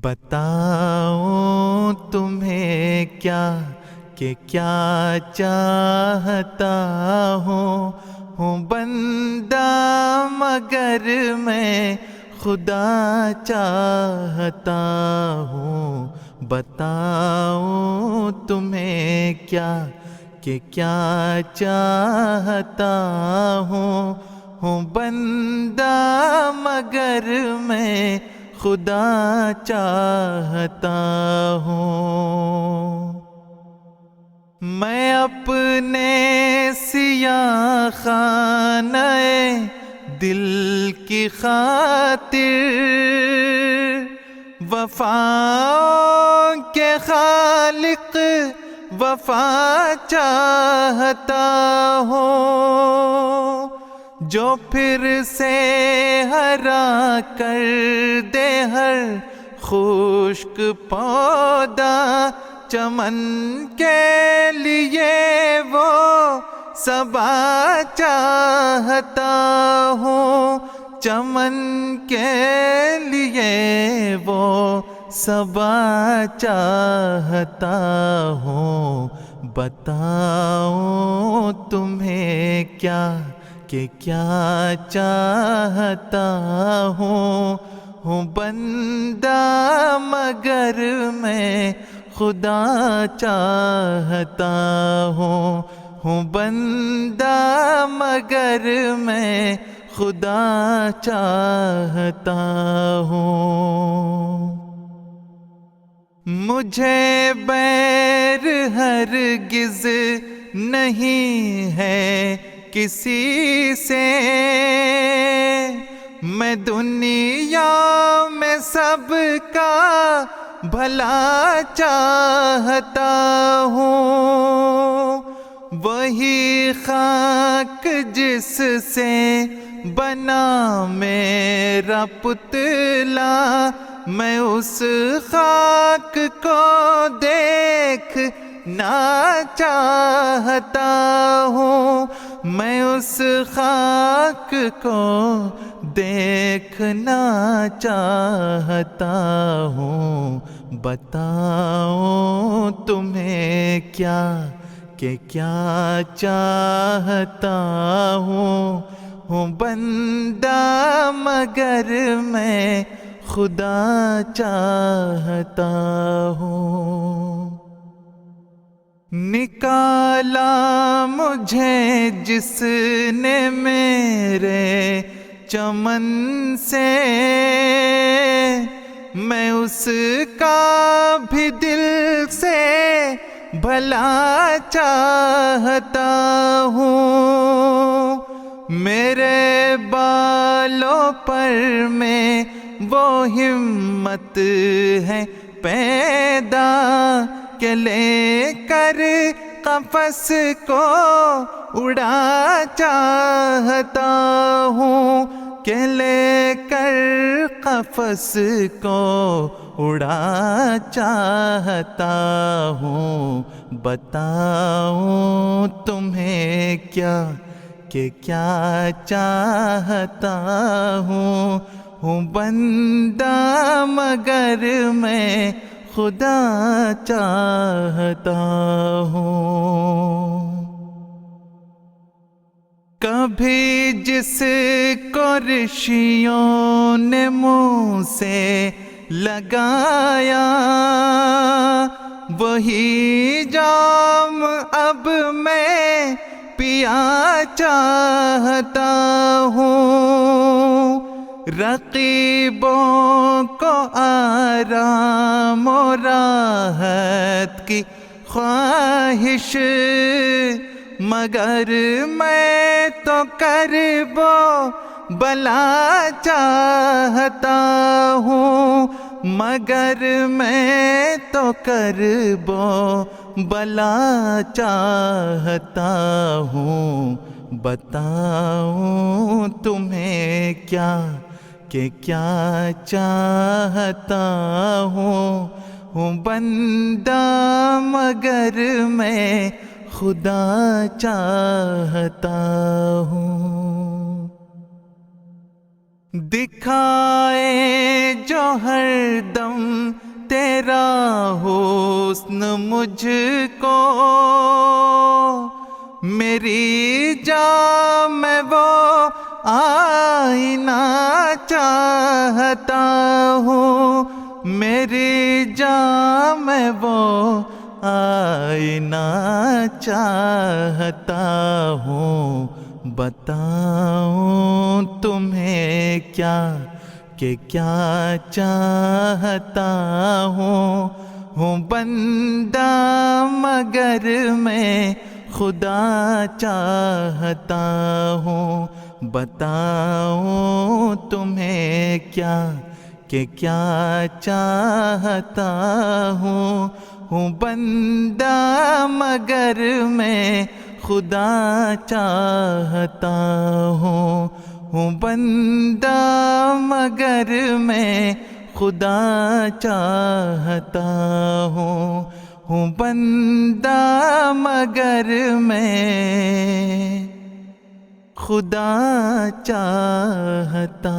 بتاؤں تمہیں کیا کہ کیا چاہتا ہوں بندہ مگر میں خدا چاہتا ہوں۔ بتاؤں تمہیں کیا کہ کیا چاہتا ہوں بندہ مگر میں خدا چاہتا ہوں۔ میں اپنے سیاہ خانہ دل کی خاطر وفا کے خالق وفا چاہتا ہوں، جو پھر سے ہرا کر دے ہر خشک پودا، چمن کے لیے وہ صبا چاہتا ہوں، چمن کے لیے وہ صبا چاہتا ہوں۔ بتاؤں تمہیں کیا کہ کیا چاہتا ہوں بندہ مگر میں خدا چاہتا ہوں بندہ مگر میں خدا چاہتا ہوں۔ مجھے بیر ہرگز نہیں ہے کسی سے، میں دنیا میں سب کا بھلا چاہتا ہوں۔ وہی خاک جس سے بنا میرا پتلا، میں اس خاک کو دیکھنا چاہتا ہوں، میں اس خاک کو دیکھنا چاہتا ہوں۔ بتاؤں تمہیں کیا کہ کیا چاہتا ہوں بندہ مگر میں خدا چاہتا ہوں۔ نکالا مجھے جس نے میرے چمن سے، میں اس کا بھی دل سے بھلا چاہتا ہوں۔ میرے بالوں پر میں وہ ہمت ہے پیدا کہ لے کر قفس کو اڑا چاہتا ہوں، کہ لے کر قفس کو اڑا چاہتا ہوں۔ بتاؤں تمہیں کیا کہ کیا چاہتا ہوں بندہ مگر میں خدا چاہتا ہوں۔ کبھی جس کو رشیوں نے منہ سے لگایا، وہی جام اب میں پیا چاہتا ہوں۔ رقیبوں کو آرام و راحت کی خواہش، مگر میں تو کرب و بلا چاہتا ہوں، مگر میں تو کرب و بلا چاہتا ہوں۔ بتاؤں تمہیں کیا کہ کیا چاہتا ہوں بندہ مگر میں خدا چاہتا ہوں۔ دکھائے جو ہر دم تیرا حسن مجھ کو، میری جان میں وہ آئینہ چاہتا ہوں، میری جان میں وہ آئینہ چاہتا ہوں۔ بتاؤں تمہیں کیا کہ کیا چاہتا ہوں بندہ مگر میں خدا چاہتا ہوں۔ بتاؤں تمہیں کیا کہ کیا چاہتا ہوں بندہ مگر میں خدا چاہتا ہوں، بندہ مگر میں خدا چاہتا ہوں، بندہ مگر میں خدا چاہتا